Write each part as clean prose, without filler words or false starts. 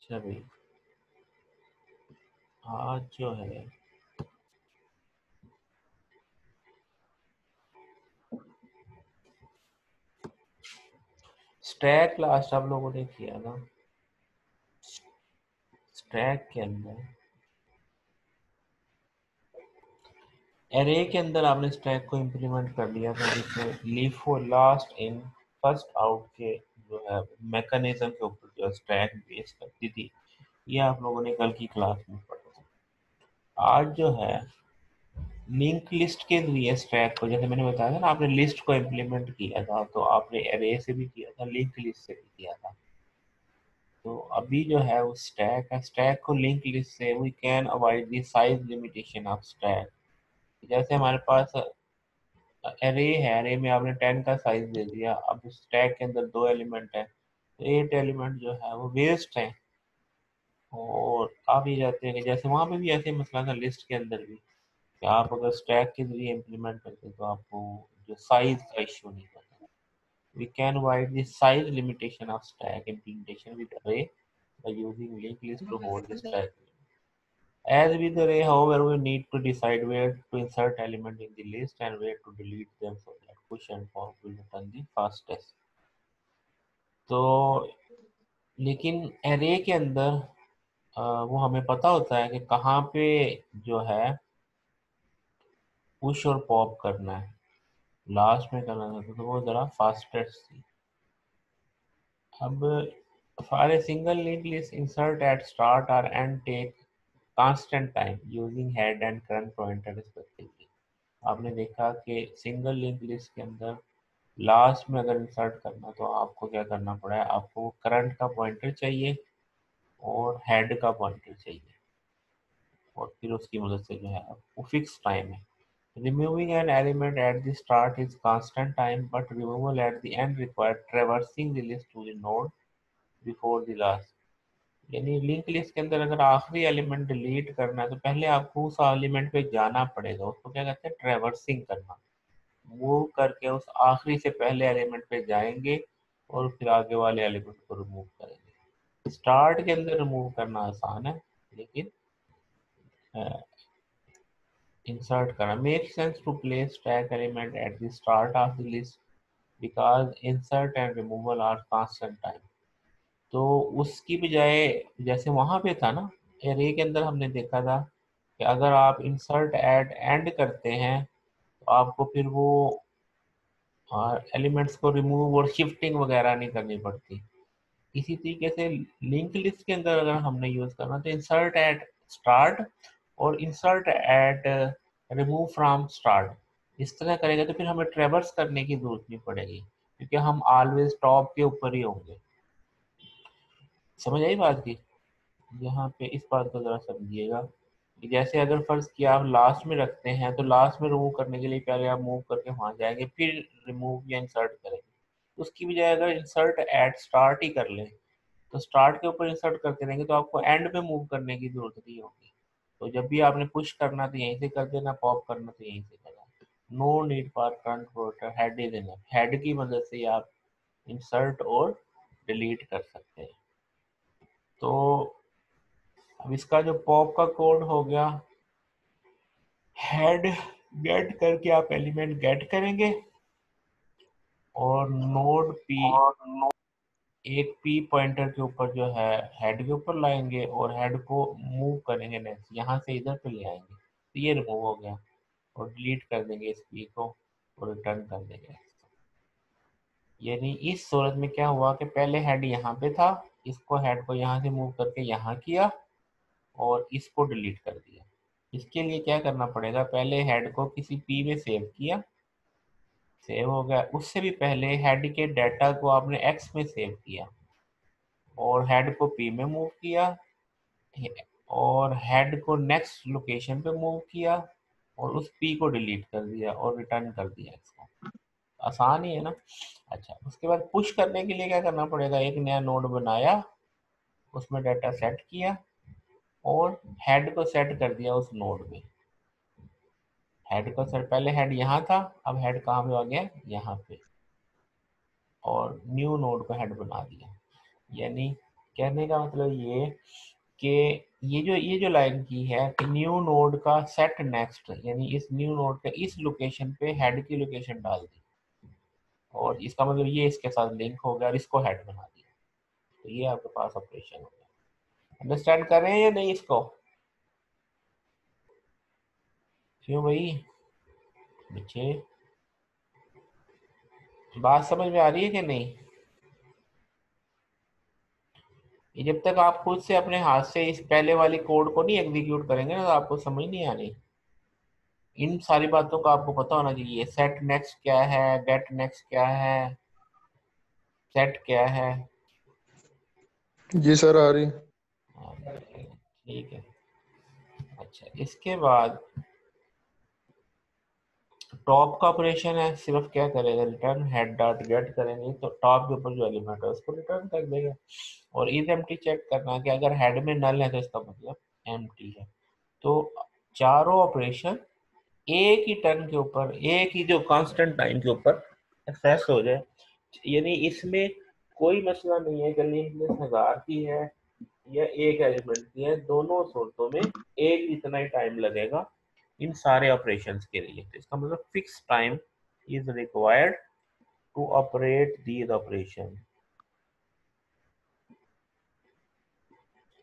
अच्छा भाई, आज जो है स्टैक लास्ट आप लोगों ने किया ना। स्टैक के अंदर एरे के अंदर आपने स्टैक को इम्प्लीमेंट कर लिया था, जिसमें leave for last in first out के जो है मैकेनिज्म के ऊपर जो स्टैक बेस करती थी। ये आप लोगों ने कल की क्लास में पढ़ा था। आज जो है लिंक लिस्ट के लिए स्टैक को, जैसे मैंने बताया था ना, आपने लिस्ट को इम्प्लीमेंट किया था तो आपने एरे से भी किया था, लिंक लिस्ट से भी किया था। तो अभी जो है वो स्टैक है, स्टैक को लिंक लिस्ट से we can avoid the size limitation of stack. जैसे हमारे पास एरे है, एरे में आपने 10 का साइज दे दिया, अब स्टैक के अंदर 2 एलिमेंट है तो 8 एलिमेंट जो है वो वेस्ट है। और आप ये चाहते हैं कि जैसे वहां पे भी ऐसे मसला था लिस्ट के अंदर भी, कि आप अगर स्टैक के जरिए इम्प्लीमेंट करते तो आपको जो साइज का इश्यू नहीं होता। We can avoid the size limitation of stack implementation with array by using linked list to hold the stack. As with array, however, we need to decide where to insert element in the list and where to delete them so that push and pop will return the fastest. तो लेकिन array के अंदर वो हमें पता होता है कि कहाँ पे जो है पुश और पॉप करना है, लास्ट में करना है, तो वो ज़रा फास्टेस्ट थी। अब for a single linked list, insert at start or end take constant time using head and current pointer respectively. आपने देखा कि सिंगल लिंक लिस्ट के अंदर लास्ट में अगर इंसर्ट करना तो आपको क्या करना पड़ा है, आपको करंट का पॉइंटर चाहिए और हेड का पॉइंटर चाहिए, और फिर उसकी मदद से जो है वो फिक्स टाइम है। Removing an element at the start is constant time but removal at the end require traversing the list to the node before the last. यानी लिंक लिस्ट के अंदर अगर आखिरी एलिमेंट डिलीट करना है तो पहले आपको उस एलिमेंट पे जाना पड़ेगा, उसको क्या कहते हैं, ट्रेवर्सिंग करना। मूव करके उस आखिरी से पहले एलिमेंट पे जाएंगे और फिर आगे वाले एलिमेंट को रिमूव करेंगे। स्टार्ट के अंदर रिमूव करना आसान है, लेकिन इंसर्ट करना make sense to place stack element at the start of the list because insert and removal are constant time. तो उसकी बजाय जैसे वहां पे था ना, एरे के अंदर हमने देखा था कि अगर आप इंसर्ट एट एंड करते हैं तो आपको फिर वो एलिमेंट्स को रिमूव और शिफ्टिंग वगैरह नहीं करनी पड़ती। इसी तरीके से लिंक लिस्ट के अंदर अगर हमने यूज करना तो इंसर्ट एट स्टार्ट और insert at remove from start, इस तरह करेगा तो फिर हमें ट्रेवर्स करने की जरूरत नहीं पड़ेगी, क्योंकि हम ऑलवेज टॉप के ऊपर ही होंगे। समझ आई बात की? यहाँ पे इस बात को जरा समझिएगा कि जैसे अगर फर्ज किया आप लास्ट में रखते हैं तो लास्ट में रिमूव करने के लिए पहले आप मूव करके वहां जाएंगे, फिर रिमूव या इंसर्ट करेंगे। उसकी बजाय अगर इंसर्ट एट स्टार्ट ही कर लें तो स्टार्ट के ऊपर इंसर्ट करते रहेंगे तो आपको एंड पे मूव करने की जरूरत नहीं होगी। तो जब भी आपने पुश करना तो यहीं से कर देना, पॉप करना तो यहीं से करना। No need for current pointer, head is enough. Head की मदद से आप इंसर्ट और डिलीट कर सकते हैं। तो अब इसका जो पॉप का कोड हो गया, हेड गेट करके आप एलिमेंट गेट करेंगे और नोड पी, एक पी पॉइंटर के ऊपर जो है हेड के ऊपर लाएंगे और हेड को मूव करेंगे नेक्स्ट, यहाँ से इधर पे ले आएंगे तो ये रिमूव हो गया, और डिलीट कर देंगे इस पी को और रिटर्न कर देंगे। यानी इस सूरत में क्या हुआ कि पहले हेड यहाँ पे था, इसको हेड को यहाँ से मूव करके यहाँ किया और इसको डिलीट कर दिया। इसके लिए क्या करना पड़ेगा, पहले हेड को किसी पी में सेव किया, सेव हो गया, उससे भी पहले हेड के डाटा को आपने एक्स में सेव किया और हेड को पी में मूव किया और हेड को नेक्स्ट लोकेशन पे मूव किया और उस पी को डिलीट कर दिया और रिटर्न कर दिया इसको। आसान ही है ना। अच्छा, उसके बाद पुश करने के लिए क्या करना पड़ेगा, एक नया नोड बनाया, उसमें डाटा सेट किया और हेड को सेट कर दिया उस नोड में। हेड को सेट, पहले हेड यहाँ था, अब हेड कहाँ पे आ गया, यहाँ पे, और न्यू नोड को हेड बना दिया। यानी कहने का मतलब ये कि ये जो लाइन की है कि न्यू नोड का सेट नेक्स्ट, यानी इस न्यू नोड के इस लोकेशन पे हेड की लोकेशन डाल दी, और इसका मतलब ये इसके साथ लिंक हो गया और इसको हेड बना दिया। तो ये आपके पास ऑपरेशन हो गया। अंडरस्टैंड कर रहे हैं या नहीं इसको? क्यों भाई बच्चे, बात समझ में आ रही है कि नहीं? ये जब तक आप खुद से अपने हाथ से इस पहले वाली कोड को नहीं एग्जीक्यूट करेंगे ना, तो आपको समझ नहीं आनी। इन सारी बातों का आपको पता होना चाहिए। सेट नेक्स्ट क्या है, गेट नेक्स्ट क्या है, सेट क्या है। जी सर आ रही। हाँ, ठीक है। अच्छा, इसके बाद टॉप का ऑपरेशन है, सिर्फ क्या करेगा, रिटर्न हेड डॉट गेट करेंगे तो टॉप के ऊपर जो एलिमेंट है उसको रिटर्न कर देगा। और इज एम्प्टी चेक करना कि अगर हेड में नल है तो इसका मतलब एम्प्टी है। तो चारों ऑपरेशन एक ही टर्न के ऊपर, एक ही जो कांस्टेंट टाइम के ऊपर एक्सेस हो जाए। यानी इसमें कोई मसला नहीं है कि लिंक लिस्ट 1000 की है या एक एलिमेंट की है, दोनों सूरतों में एक इतना ही टाइम लगेगा इन सारे ऑपरेशंस के लिए। तो इसका मतलब fix time is required to operate these operation.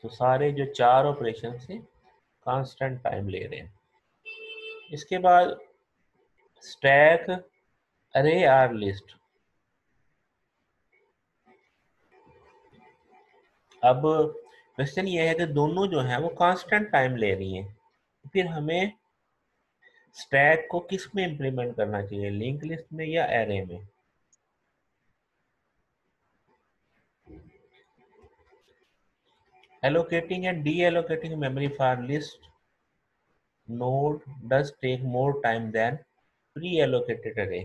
तो सारे जो चार ऑपरेशन से कांस्टेंट टाइम ले रहे हैं। इसके बाद स्टैक अरे आर लिस्ट। अब क्वेश्चन ये है कि दोनों जो है वो कांस्टेंट टाइम ले रही हैं, फिर हमें स्टैक को किस में इंप्लीमेंट करना चाहिए, लिंक लिस्ट में या एरे में? Allocating and deallocating memory for list node does take more time than pre-allocated array।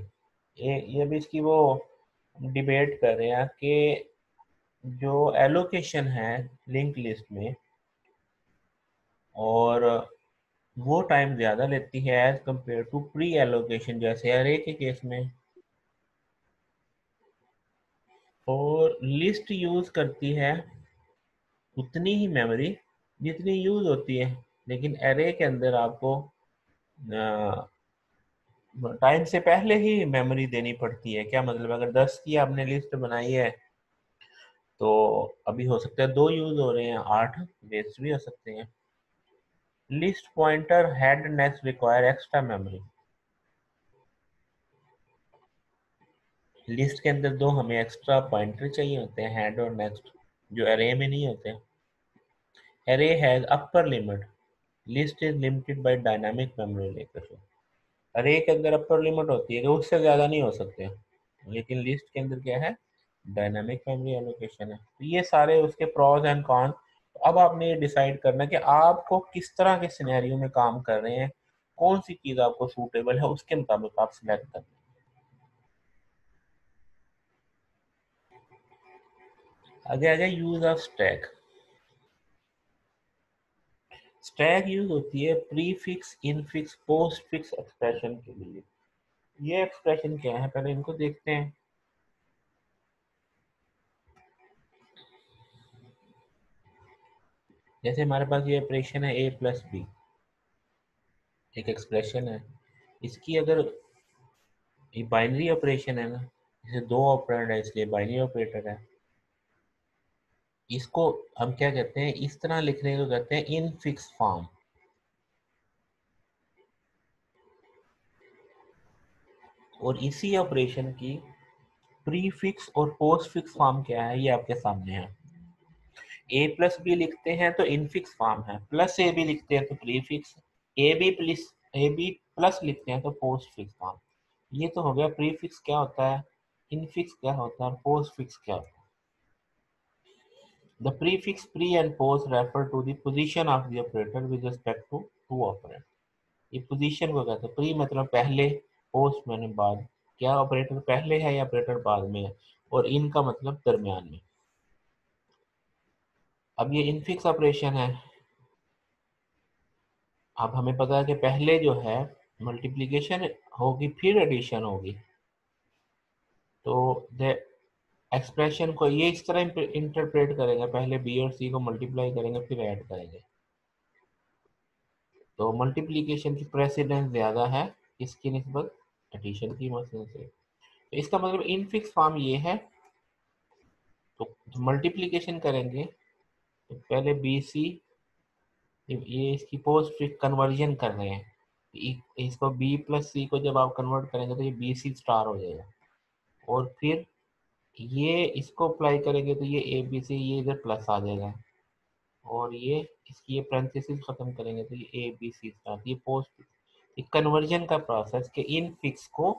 ये भी इसकी वो डिबेट कर रहे हैं कि जो एलोकेशन है लिंक लिस्ट में, और वो टाइम ज़्यादा लेती है as compare to pre allocation जैसे अरे के केस में। और लिस्ट यूज़ करती है उतनी ही मेमोरी जितनी यूज़ होती है, लेकिन एरे के अंदर आपको टाइम से पहले ही मेमोरी देनी पड़ती है। क्या मतलब, अगर 10 की आपने लिस्ट बनाई है तो अभी हो सकता है 2 यूज हो रहे हैं, 8 वेस्ट भी हो सकते हैं। List pointer head next require extra memory. List के अंदर 2 हमें एक्स्ट्रा पॉइंटर चाहिए होते हैं, हेड और नेक्स्ट, जो अरे में नहीं होते। अरे has upper limit, list is limited by dynamic memory लेकर। अरे के अंदर अपर लिमिट होती है कि उससे ज़्यादा नहीं हो सकते, लेकिन लिस्ट के अंदर क्या है, डायनामिक मेमोरी एलोकेशन है। तो ये सारे उसके प्रॉज एंड कॉन। अब आपने ये डिसाइड करना है कि आपको किस तरह के सिनेरियो में काम कर रहे हैं, कौन सी चीज़ आपको सूटेबल है, उसके मुताबिक आप सिलेक्ट करना। आगे आ जाए use of stack. Stack use होती है pre fix, in fix, post fix expression के लिए। ये एक्सप्रेशन क्या है, पहले इनको देखते हैं। जैसे हमारे पास ये ऑपरेशन है a प्लस बी, एक एक्सप्रेशन है। इसकी अगर ये बाइनरी ऑपरेशन है ना, जैसे 2 ऑपरेंड है इसलिए बाइनरी ऑपरेटर है। इसको हम क्या कहते हैं, इस तरह लिखने को कहते हैं इन फिक्स फॉर्म। और इसी ऑपरेशन की प्री फिक्स और पोस्ट फिक्स फॉर्म क्या है, ये आपके सामने है। ए प्लस बी लिखते हैं तो इन फिक्स फॉर्म है, प्लस ए बी लिखते हैं तो prefix, A B plus लिखते हैं तो पोस्ट फिक्स फॉर्म। ये तो हो गया प्री फिक्स क्या होता है, इन फिक्स क्या होता है, पोस्ट फिक्स क्या होता है। The prefix pre and post refer to the position of the operator with respect to two operand। ये पोजीशन को कहते हैं, प्री मतलब पहले, पोस्ट मैंने बाद। क्या ऑपरेटर पहले है या ऑपरेटर बाद में है, और इन का मतलब दरमियान में। अब ये इनफिक्स ऑपरेशन है। अब हमें पता है कि पहले जो है मल्टीप्लिकेशन होगी फिर एडिशन होगी। तो एक्सप्रेशन को ये इस तरह इंटरप्रेट करेंगे, पहले बी और सी को मल्टीप्लाई करेंगे फिर ऐड करेंगे। तो मल्टीप्लिकेशन की प्रेसिडेंस ज्यादा है इसकी निस्बत एडिशन की मसले से। तो इसका मतलब इनफिक्स फॉर्म ये है। तो मल्टीप्लिकेशन करेंगे तो पहले बी सी, ये इसकी पोस्ट फिक्स कन्वर्जन कर रहे हैं। इसको बी प्लस सी को जब आप कन्वर्ट करेंगे तो ये बी सी स्टार हो जाएगा। और फिर ये इसको अप्लाई करेंगे तो ये ए बी सी, ये इधर प्लस आ जाएगा। और ये इसकी ये पैरेंथेसिस खत्म करेंगे तो ये ए बी सी स्टार, ये पोस्ट फिक्स। कन्वर्जन का प्रोसेस के इन फिक्स को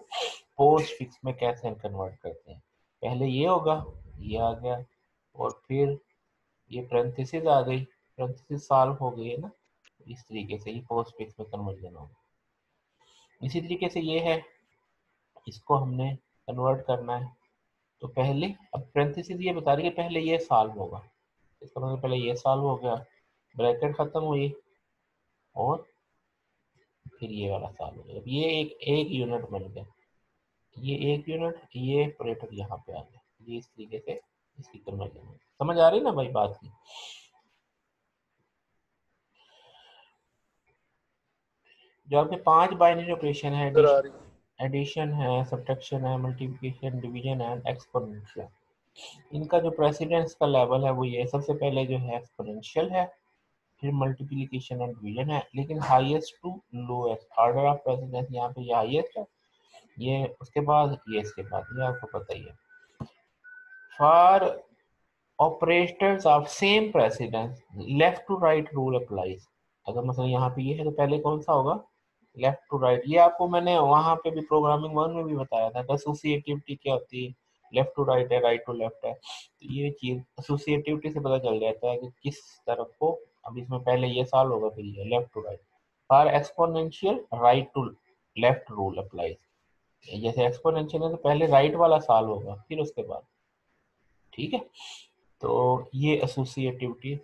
पोस्ट फिक्स में कैसे कन्वर्ट करते हैं। पहले ये होगा, ये आ गया, और फिर ये पैरेंथेसिस आ गई, पैरेंथेसिस सॉल्व हो गई है ना। इस तरीके से ये पोस्ट फिक्स में कन्वर्जन होगा। इसी तरीके से ये है, इसको हमने कन्वर्ट करना है। तो पहले अब पैरेंथेसिस ये बता रही है पहले ये सॉल्व होगा, इसका मतलब पहले ये सॉल्व हो गया, ब्रैकेट खत्म हुई, और फिर ये वाला सॉल्व हो गया। अब ये एक यूनिट बन गया, ये एक यूनिट, ये ऑपरेटर यहाँ पे आ गया। ये इस तरीके से इसकी कन्वर्जन है। समझ आ रही ना भाई बात की। जो आपके 5 बाइनरी ऑपरेशन है, सर आ रही। एडिशन है, सब्ट्रैक्शन है, मल्टीप्लिकेशन, डिवीजन है, एक्सपोनेंशियल, इनका जो प्रेसिडेंस का लेवल है वो ये सबसे पहले जो है एक्सपोनेंशियल है, फिर मल्टीप्लिकेशन एंड डिवीजन है, लेकिन highest to lowest order of precedence यहाँ पे ये हाईएस्ट है, ये उसके बाद ये इसके बाद, ये आपको पता ही है। For operators of same precedence left to right rule applies. अगर मतलब यहाँ पे ये है तो पहले कौन सा होगा, लेफ्ट टू राइट। ये आपको मैंने वहां पे भी प्रोग्रामिंग वन में भी बताया था, एसोसिएटिविटी क्या होती है, लेफ्ट टू राइट है, राइट टू लेफ्ट है। तो ये चीज एसोसिएटिविटी से पता चल जाता है कि किस तरफ को। अब इसमें पहले ये सॉल्व होगा फिर ये left to right. For exponential right to left rule applies. जैसे एक्सपोनेंशियल है तो पहले राइट वाला सॉल्व होगा फिर उसके बाद, ठीक है। तो ये एसोसिएटिविटी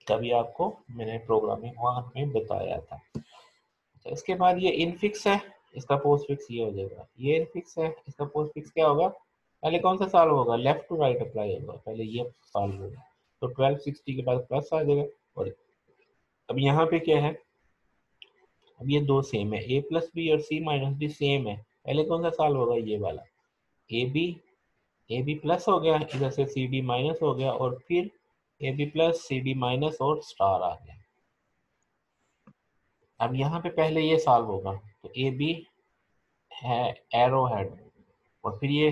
कभी आपको मैंने प्रोग्रामिंग वन में बताया था। तो इसके बाद ये इनफिक्स है, इसका पोस्ट फिक्स ये हो जाएगा। ये इनफिक्स है, इसका पोस्ट फिक्स क्या होगा, पहले कौन सा सॉल्व होगा, लेफ्ट टू राइट अप्लाई होगा, पहले ये सॉल्व होगा। तो 1260 के बाद प्लस आ जाएगा। और अब यहाँ पे क्या है, अब ये दो सेम है, ए प्लस बी और सी माइनस बी सेम है, पहले कौन सा सॉल्व होगा, ये वाला ए बी प्लस हो गया, इधर से सी डी माइनस हो गया, और फिर A B plus C D minus और स्टार आ गया। अब यहाँ पे पहले ये सॉल्व होगा, तो ए बी है एरो हेड, और फिर ये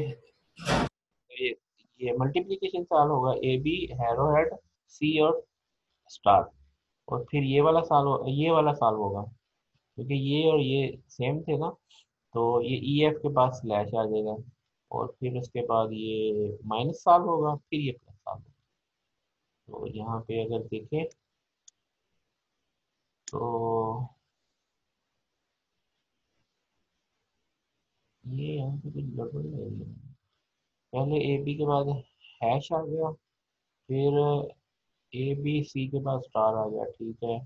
ये मल्टीप्लिकेशन सॉल्व होगा, A B arrow head C और स्टार। और फिर ये वाला सॉल्व होगा, क्योंकि ये और ये सेम थे ना। तो ये ई एफ के पास स्लैश आ जाएगा, और फिर उसके बाद ये माइनस सॉल्व होगा, फिर ये प्लस सॉल्व होगा। तो यहाँ पे अगर देखें तो ये यहाँ पे कुछ गड़बड़ लग रही है। पहले ए बी के बाद हैश आ गया, फिर ए बी सी के बाद स्टार आ गया, ठीक है।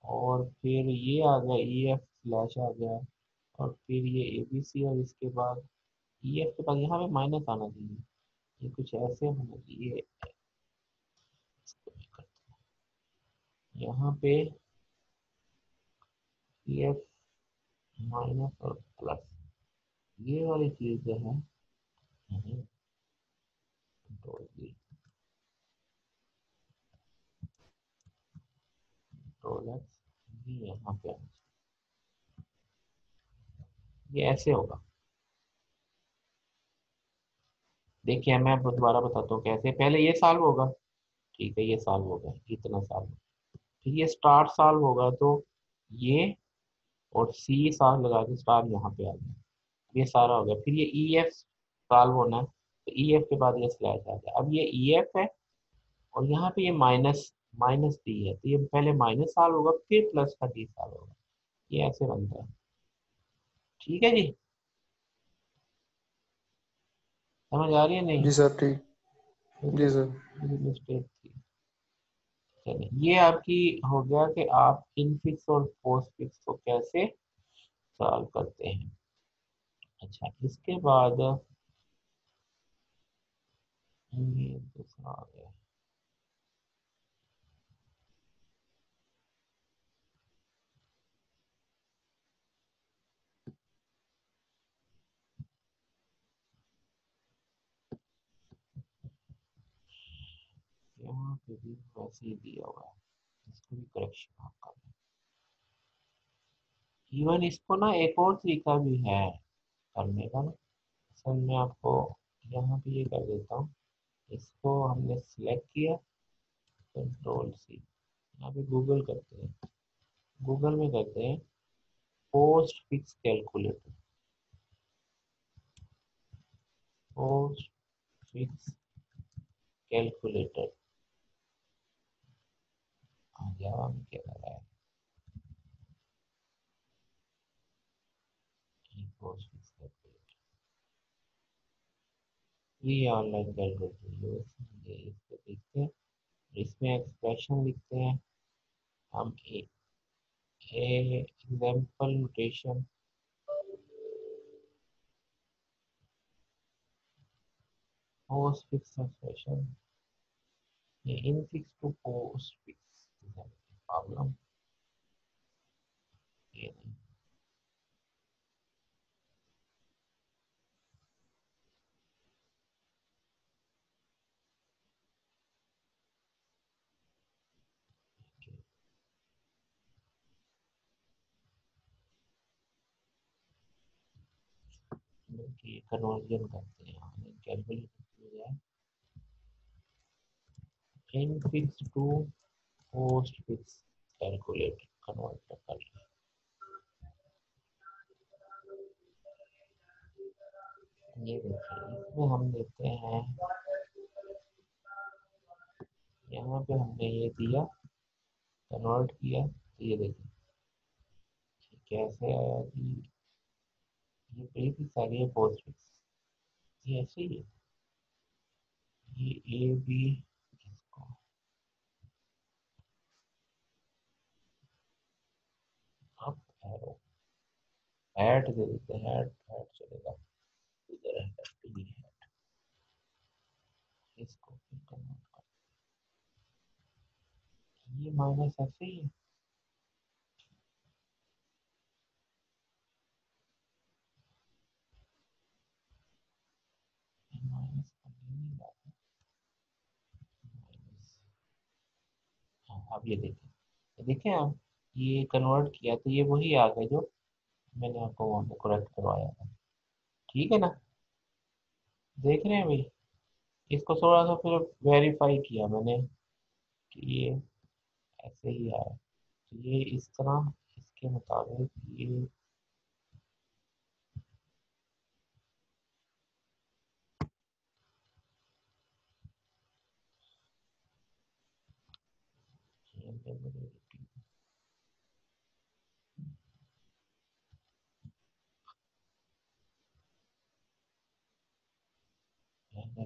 और फिर ये आ गया ई एफ स्लैश आ गया, और फिर ये ए बी सी, और इसके बाद ई एफ के बाद यहाँ पे माइनस आना चाहिए, ये कुछ ऐसे होना चाहिए। यहाँ पे ई एफ माइनस और प्लस, ये वाली चीज जो है, कंट्रोल जी, कंट्रोल एक्स, ये यहाँ पे आना चाहिए। ये ऐसे होगा, देखिए मैं दोबारा बताता हूँ कैसे। पहले ये सॉल्व होगा, ठीक है, ये सॉल्व होगा, इतना सॉल्व, फिर ये स्टार सॉल्व होगा, तो ये और सी सॉल्व लगा के स्टार यहाँ पे आ गया, ये सारा हो गया। फिर ये ई एफ सॉल्व होना है, तो ई एफ के बाद ये स्लैश आ गया। अब ये ई एफ है, और यहाँ पे ये माइनस माइनस डी है, तो ये पहले माइनस सॉल्व होगा फिर प्लस का डी सॉल्व होगा, ये ऐसे बनता है, ठीक है जी। समझ आ रही है नहीं, जी सर ठीक। ये जी तो सर। मिस्टेक थी। चलिए ये आपकी हो गया कि आप इनफिक्स और पोस्ट फिक्स को कैसे सॉल्व करते हैं। अच्छा, इसके बाद ये दूसरा आ गया। यहाँ पे भी वैसे ही दिया हुआ है, इसको भी करेक्शन आप करना। इवन इसको ना एक और तरीका भी है करने का ना। असल में आपको यहाँ पे ये कर देता हूँ। इसको हमने सिलेक्ट किया, कंट्रोल सी, यहाँ पे गूगल करते हैं। गूगल में करते हैं postfix calculator. Postfix calculator आ गया। हम क्या कर रहा है, पोस्ट फिक्स कैलकुलेटर, ये ऑनलाइन कैलकुलेटर। ये इसको देखते हैं, इसमें एक्सप्रेशन लिखते हैं हम। Example notation, postfix expression, ये infix to postfix problem. ये नहीं, बल्कि कन्वर्जन करते हैं online calculator infix to postfix calculate convert कर। ये देखिए इसमें हम देते हैं, यहाँ पे हमने ये दिया, कन्वर्ट किया, तो ये देखिए कैसे आया कि ये प्रीफिक्स सारी है पोस्ट फिक्स, ये ऐसे ही है। ये ए बी, इसको अप एरो ऐड दे देते हैं, ऐड ऐड चलेगा इधर है, इसको फिर कन्वर्ट कर, ये माइनस ऐसे ही है। माइनस नहीं जाता, माइनस। हाँ अब ये देखें, देखें आप, ये कन्वर्ट किया तो ये वही आ गया जो मैंने आपको वहाँ पे करेक्ट करवाया था। ठीक है ना, देख रहे हैं भाई। इसको थोड़ा सा फिर वेरीफाई किया मैंने कि ये ऐसे ही आया, तो ये इस तरह इसके मुताबिक ये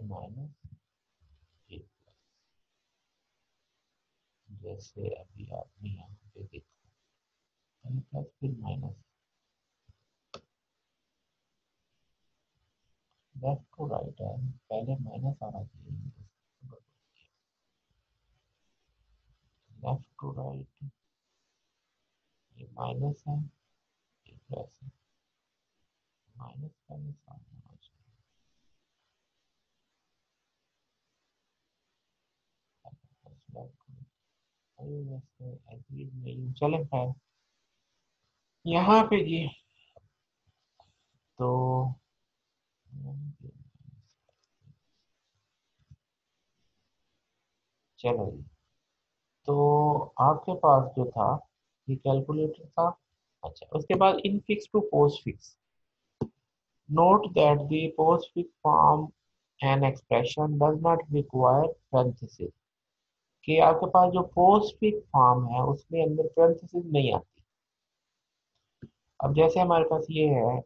माइनस, जैसे अभी आपने यहाँ पे देखा, प्लस फिर माइनस, लेफ्ट टू राइट है, पहले माइनस आना चाहिए, लेफ्ट टू राइट, ये माइनस है, ये प्लस है, माइनस का ये सामने होना चाहिए, प्लस लेफ्ट। अरे वैसे एग्री नहीं चले खैर। यहाँ पे जी, तो चलो जी, तो आपके पास जो था ये कैलकुलेटर था। अच्छा, उसके बाद infix to postfix, note that the postfix form an expression does not require parenthesis, कि आपके पास जो पोस्ट फिक्स फॉर्म है उसमें अंदर parenthesis नहीं आती। अब जैसे हमारे पास ये है,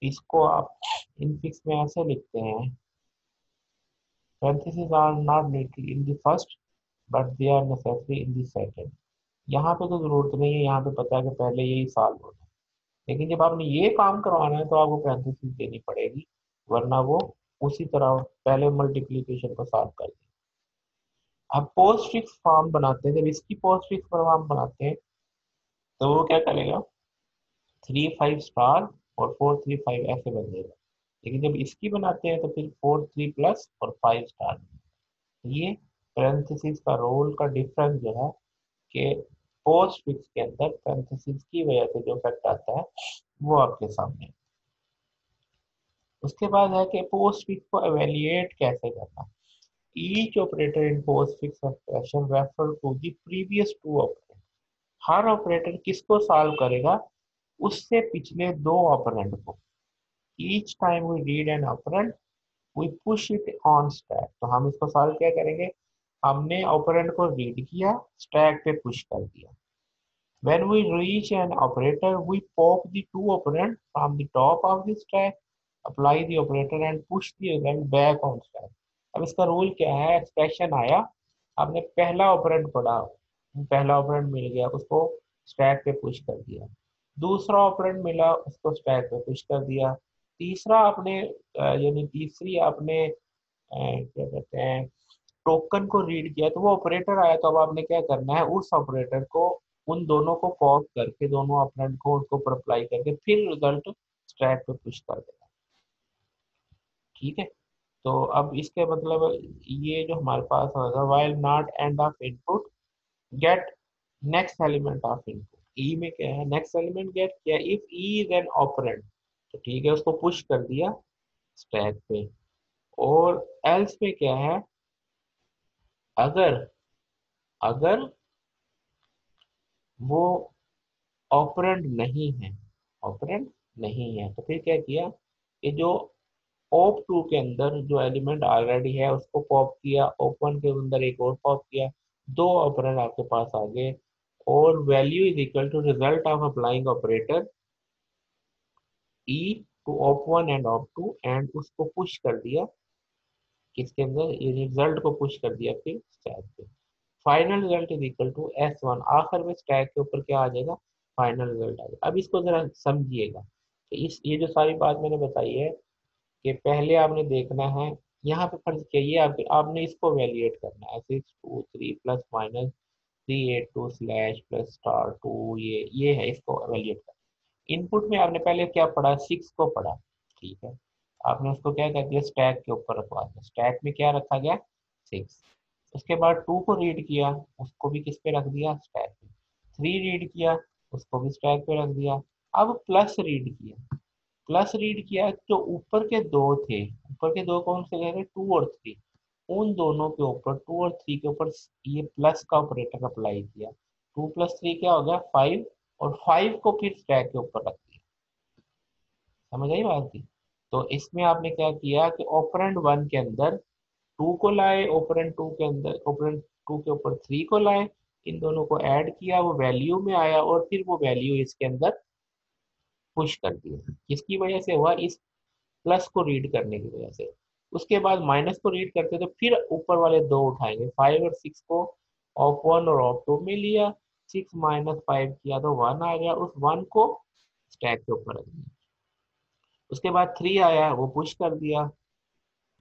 इसको आप इन फिक्स में ऐसे लिखते हैं, parentheses are not needed in the first but they are necessary in the second। यहाँ पे तो जरूरत नहीं है, यहाँ पे पता है कि पहले यही साल होना है, लेकिन जब आपने ये काम करवाना है तो आपको पैरेंथेसिस देनी पड़ेगी, वरना वो उसी तरह पहले मल्टीप्लीकेशन को सॉल्व कर दिया। अब पोस्ट फिक्स फॉर्म बनाते हैं, जब इसकी पोस्ट फिक्स फॉर्म बनाते हैं तो वो क्या करेगा, 3 5 स्टार और 4 3 5 ऐसे बन जाएगा। लेकिन जब इसकी बनाते हैं तो फिर 4 3 प्लस और 5 स्टार। ये पेरेंथेसिस का रोल का डिफरेंस जो है कि पोस्ट फिक्स के अंदर पेरेंथेसिस की वजह से जो इफेक्ट आता है वो आपके सामने है। उसके बाद है कि पोस्ट फिक्स को एवेल्युएट कैसे करना। Each operator in postfix expression refer to the previous two operator. हर ऑपरेटर किसको सॉल्व करेगा, उससे पिछले दो ऑपरेंड को। Each time we read an operand we push it on stack. तो हम इसको सॉल्व क्या करेंगे, हमने ऑपरेंड को रीड किया, स्टैक पे पुश कर दिया। When we reach an operator, we pop the two operand from the top of the stack, apply the operator and push the result back on stack. अब इसका रूल क्या है, expression आया, आपने पहला ऑपरेंड पढ़ा, पहला ऑपरेंड मिल गया, उसको स्टैक पे पुश कर दिया। दूसरा ऑपरेंड मिला, उसको स्टैक पे पुश कर दिया। तीसरा आपने यानी तीसरी आपने क्या कहते हैं, टोकन को रीड किया, तो वो ऑपरेटर आया, तो अब आपने क्या करना है, उस ऑपरेटर को, उन दोनों को पॉप करके, दोनों ऑपरेंड को उसको पर अप्लाई करके फिर रिजल्ट स्टैक पे पुश कर देना। ठीक है, तो अब इसके मतलब ये जो हमारे पास होगा, while not end of input get next element of input. E में क्या है, नेक्स्ट एलिमेंट गेट किया, if E is an operand, तो ठीक है उसको पुश कर दिया स्टैक पे। और एल्स में क्या है, अगर अगर वो ऑपरेंड नहीं है, ऑपरेंड नहीं है, तो फिर क्या किया, ये जो ओप टू के अंदर जो एलिमेंट ऑलरेडी है उसको पॉप किया, ओपन के अंदर एक और पॉप किया, दो ऑपरेंड आपके पास आ गए, और value is equal to result of applying operator E to op one and op two, and उसको पुश कर दिया किसके अंदर, ये रिजल्ट को पुश कर दिया फिर स्टैक पे। Final result is equal to S1, आखिर में स्टैक के ऊपर क्या आ जाएगा, फाइनल रिजल्ट आ जाएगा। अब इसको जरा समझिएगा कि इस ये जो सारी बात मैंने बताई है कि पहले आपने देखना है, यहाँ पे फर्ज किया ये आपके, आपने इसको वैल्यूएट करना है, 6 2 3 plus minus 3 8 2 slash plus star 2, ये है, इसको वैल्यूएट करना। इनपुट में आपने पहले क्या पढ़ा, 6 को पढ़ा, ठीक है, आपने उसको क्या कर दिया, स्टैक के ऊपर रखवा दिया, स्टैक में क्या रखा गया, 6। उसके बाद 2 को रीड किया, उसको भी किस पे रख दिया, स्टैक पे। 3 रीड किया, उसको भी स्टैक पे रख दिया। अब प्लस रीड किया, प्लस रीड किया, जो ऊपर के दो थे, ऊपर के दो कौन से थे, 2 और 3, उन दोनों के ऊपर, 2 और 3 के ऊपर ये प्लस का ऑपरेटर अप्लाई किया। 2 + 3 क्या हो गया, 5, और 5 को फिर स्टैक के ऊपर रख दिया। समझ आई बात की। तो इसमें आपने क्या किया कि ऑपरेंड वन के अंदर 2 को लाए, ऑपरेंड टू के अंदर, ऑपरेंड टू के ऊपर 3 को लाए, इन दोनों को ऐड किया, वो वैल्यू में आया, और फिर वो वैल्यू इसके अंदर पुश कर दिया। किसकी वजह से हुआ, इस प्लस को रीड करने की वजह से। उसके बाद माइनस को रीड करते तो फिर ऊपर वाले दो उठाएंगे, 5 और 6 को ऑफ वन और ऑफ टू में लिया, 6 - 5 किया तो 1 आ गया, उस 1 को स्टैक के ऊपर रख दिया। उसके बाद 3 आया, वो पुश कर दिया,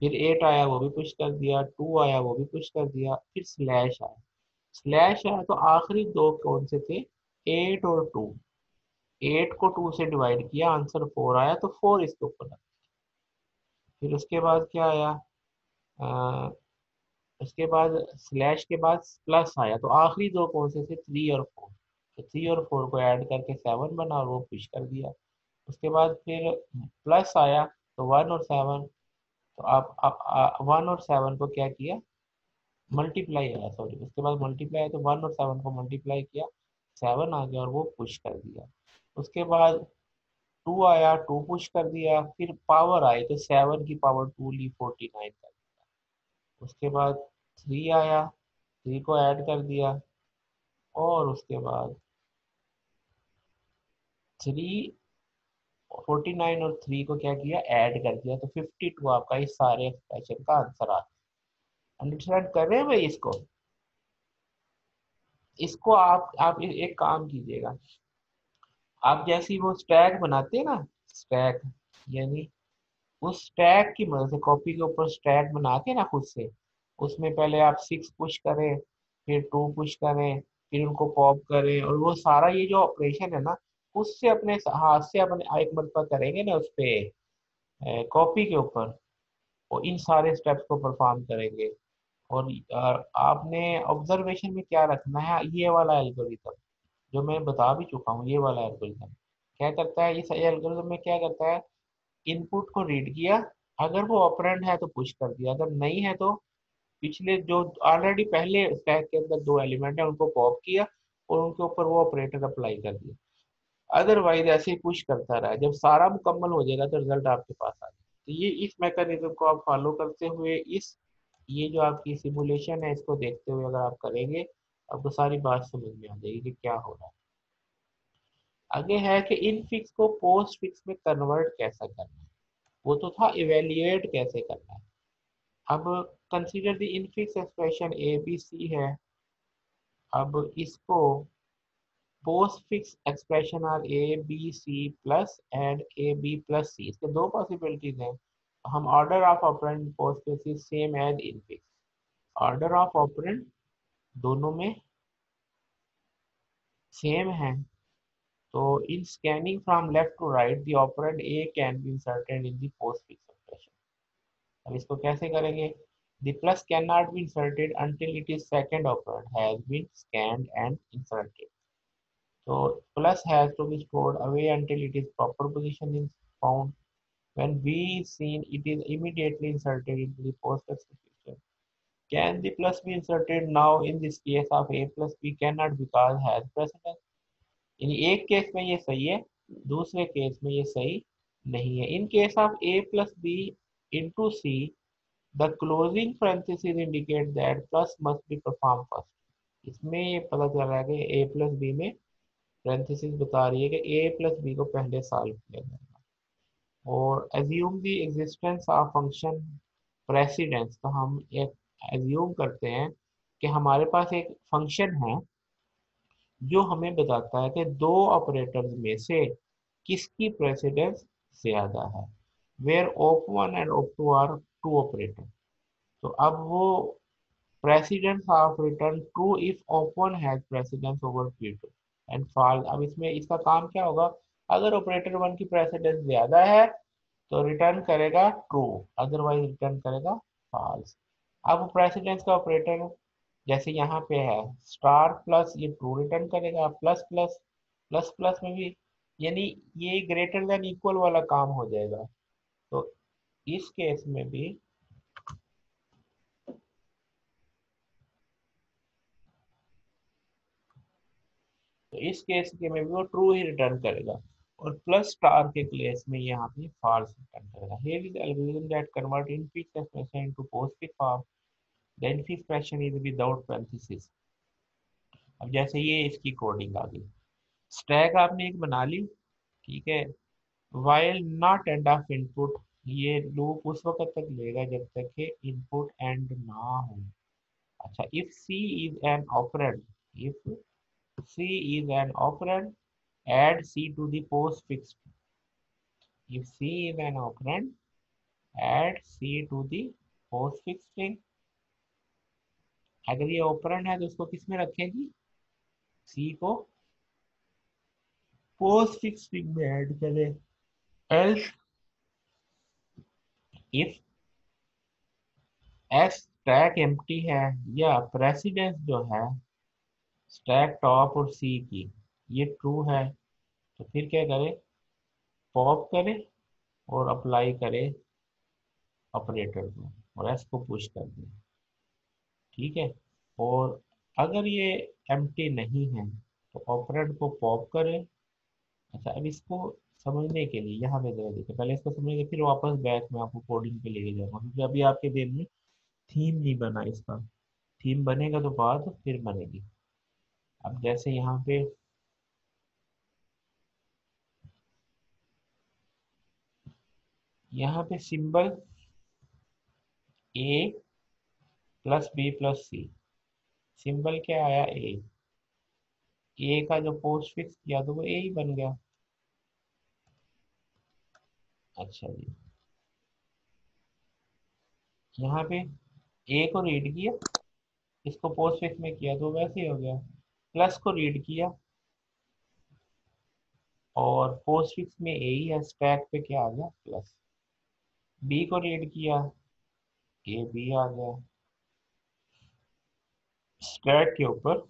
फिर 8 आया, वो भी पुश कर दिया, 2 आया, वो भी पुश कर दिया, फिर स्लैश आया। स्लैश आया तो आखिरी दो कौन से थे, 8 और 2। 8 को 2 से डिवाइड किया, आंसर 4 आया, तो 4 इसके ऊपर रख। फिर उसके बाद क्या आया, अ, उसके बाद स्लैश के बाद प्लस आया, तो आखिरी दो कौन से थे, 3 और 4। तो 3 और 4 को ऐड करके 7 बना, और वो पुश कर दिया। उसके बाद फिर प्लस आया, तो 1 और 7, तो आप 1 और 7 को क्या किया, मल्टीप्लाई आया, सॉरी, उसके बाद मल्टीप्लाई आया, तो 1 और 7 को मल्टीप्लाई किया, 7 आ गया, और वो पुश कर दिया। उसके बाद 2 आया, 2 पुश कर दिया, फिर पावर आई, तो 7 की पावर 2 ली, 49 कर दिया। उसके बाद 3 आया, 3 को ऐड कर दिया, और उसके बाद 3, 49 और 3 को क्या किया, ऐड कर दिया, तो 52 आपका इस सारे एक्सप्रेशन का आंसर आ गया। अंडरस्टैंड कर रहे हैं भाई इसको। इसको आप एक काम कीजिएगा, आप जैसे ही वो स्टैक बनाते हैं ना, स्टैक यानी उस स्टैक की मदद से कॉपी के ऊपर स्टैक बना के ना खुद से, उसमें पहले आप 6 पुश करें, फिर 2 पुश करें, फिर उनको पॉप करें, और वो सारा ये जो ऑपरेशन है ना, उससे अपने हाथ से अपने एक मरतबा करेंगे ना उस पे कॉपी के ऊपर, और इन सारे स्टेप्स को परफॉर्म करेंगे। और आपने ऑब्जर्वेशन में क्या रखना है, ये वाला एल्गोरिथम जो मैं बता भी चुका हूँ, ये वाला एल्गोरिथम क्या करता है, इस एल्गोरिथम में क्या करता है, इनपुट को रीड किया, अगर वो ऑपरेंड है तो पुश कर दिया, अगर नहीं है तो पिछले जो ऑलरेडी पहले स्टैक के अंदर दो एलिमेंट है उनको पॉप किया और उनके ऊपर वो ऑपरेटर अप्लाई कर दिया। अदरवाइज ऐसे ही पुश करता रहा, जब सारा मुकम्मल हो जाएगा तो रिजल्ट आपके पास आ जाएगा। तो ये इस मैकेनिज्म को आप फॉलो करते हुए, इस ये जो आपकी सिमुलेशन है इसको देखते हुए अगर आप करेंगे, आपको सारी बात समझ में आ जाएगी कि क्या हो रहा है। आगे है कि इन फिक्स को पोस्ट फिक्स में कन्वर्ट कैसा करना है, वो तो था इवेल्युएट कैसे करना है। अब consider the infix expression A B C है, अब इसको postfix expression are A B C plus and A B plus C, इसके दो पॉसिबिलिटीज हैं। हम order of operand postfix same as infix, order of operand दोनों में same है। तो in scanning from left to right the operand A can be inserted in the postfix expression. अब इसको कैसे करेंगे, the plus cannot be inserted until it is second operand has been scanned and inserted. So plus has to be stored away until it is proper position is found. When b is seen, it is immediately inserted into the post execution. Can the plus be inserted now? In this case of a plus b cannot because has precedence. यानी एक case में ये सही है, दूसरे case में ये सही नहीं है। In case of a plus b into c, the closing parenthesis indicate that plus must be performed first. इसमें ये पता चल रहा है कि a plus b में parenthesis बता रही है कि a plus b को पहले सॉल्व किया जाएगा। और assume the existence of function precedence, तो हम एक assume करते हैं कि हमारे पास एक फंक्शन है जो हमें बताता है कि दो ऑपरेटर्स में से किसकी प्रेसिडेंस ज्यादा है, where op 1 and op 2 are two operator. तो अब वो precedence of return true if op1 has precedence over p2 and false। अब इसमें इसका काम क्या होगा, अगर ऑपरेटर वन की प्रेसिडेंस ज्यादा है तो रिटर्न करेगा ट्रू, अदरवाइज रिटर्न करेगा फॉल्स। अब प्रेसिडेंस का ऑपरेटर जैसे यहाँ पे है स्टार प्लस, ये ट्रू रिटर्न करेगा, प्लस प्लस, प्लस प्लस में भी, यानी ये ग्रेटर देन इक्वल वाला काम हो जाएगा। तो इस केस में भी तो इस केस के में भी वो ट्रू ही रिटर्न करेगा, और प्लस स्टार के केस में यहाँ पे फॉल्स रिटर्न करेगा। Here is algorithm that convert infix expression into postfix form. The infix expression is without parenthesis. अब जैसे ये इसकी कोडिंग आ गई, स्टैक आपने एक बना ली, ठीक है, while not end of input, ये लूप उस वक्त तक लेगा जब तक कि इनपुट एंड ना हो। अच्छा, if C is an operand, if C is an operand, add C to the postfix. If C is an operand, add C to the postfix string. अगर ये ऑपरेंड है तो उसको किस में रखेगी, C को postfix string में ऐड करें। else if S stack empty है या प्रेसिडेंस जो है स्टैक टॉप और C की ये ट्रू है, तो फिर क्या करें, पॉप करें और अप्लाई करें ऑपरेटर को और S को पुश कर दें, ठीक है। और अगर ये एम्प्टी नहीं है तो ऑपरेंड को पॉप करें। अच्छा, अब इसको समझने के लिए यहाँ पे जरा देखिए, पहले इसको समझिए फिर वापस बैक में आपको कोडिंग पे लेके जाऊंगा, क्योंकि अभी आपके दिन में थीम नहीं बना इसका। थीम बनेगा तो बात फिर बनेगी। अब जैसे यहाँ पे सिंबल ए प्लस बी प्लस सी, सिंबल क्या आया ए का जो पोस्ट फिक्स किया तो वो ए ही बन गया। अच्छा जी, यहाँ पे ए को रीड किया, इसको पोस्टफिक्स में किया तो वैसे ही हो गया। प्लस को रीड किया और पोस्टफिक्स में ए ही है, स्टैक पे क्या आ गया, प्लस। बी को रीड किया, ए बी आ गया, स्टैक के ऊपर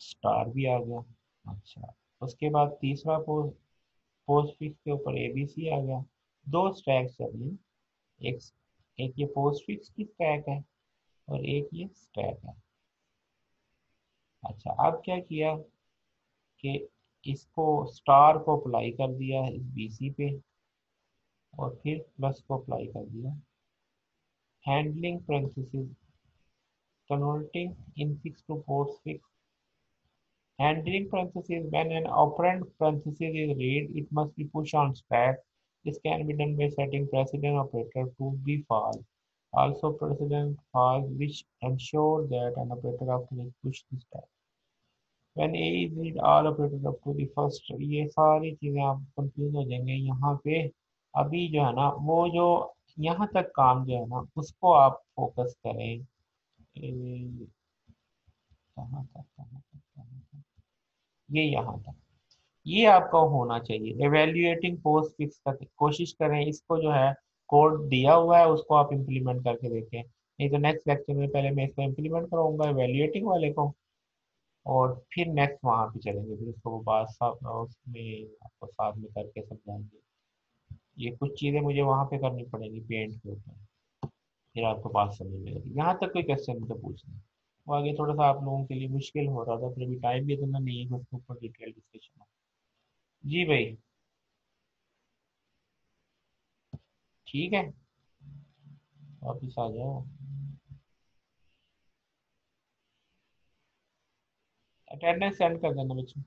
स्टार भी आ गया। अच्छा, उसके बाद तीसरा पोस्टफिक्स के ऊपर ए बी सी आ गया। दो स्टैक चलिए, एक एक ये पोस्टफिक्स की स्टैक है और एक ये स्टैक है। अच्छा, अब क्या किया कि इसको स्टार को अप्लाई कर दिया इस बीसी पे और फिर प्लस को अप्लाई कर दिया। Handling parentheses, converting infix to postfix. Handling parentheses, when an operand parentheses is read, it must be pushed on stack. This can be done by setting precedent operator to be false. Also precedent false, which ensure that an operator often is pushed to stack. When A is read, all operators up to the first, ये सारी चीजें आप confuse हो जाएंगे यहाँ पे। अभी जो है ना, वो जो यहाँ तक काम जो है ना, उसको आप फोकस करें। कहाँ तक, ये यहाँ तक, ये आपका होना चाहिए। एवेल्युएटिंग पोस्ट फिक्स कर कोशिश करें, इसको जो है कोड दिया हुआ है उसको आप इम्प्लीमेंट करके देखें। नहीं तो नेक्स्ट लेक्चर में पहले मैं इसको इम्प्लीमेंट कराऊंगा एवेल्युएटिंग वाले को, और फिर नेक्स्ट वहाँ पे चलेंगे, फिर उसको वो बात उसमें आपको साथ में करके समझाएंगे। ये कुछ चीज़ें मुझे वहाँ पे करनी पड़ेंगी पेंट के ऊपर, फिर आपको बात समझ में आएगी। यहाँ तक कोई क्वेश्चन तो पूछना। वो आगे थोड़ा सा आप लोगों के लिए मुश्किल हो रहा था, फिर अभी टाइम भी इतना नहीं है कि उसके ऊपर डिटेल डिस्कशन हो। जी भाई, ठीक है, वापिस आ जाओ। अटेंडेंस सेंड कर देना बच्चों।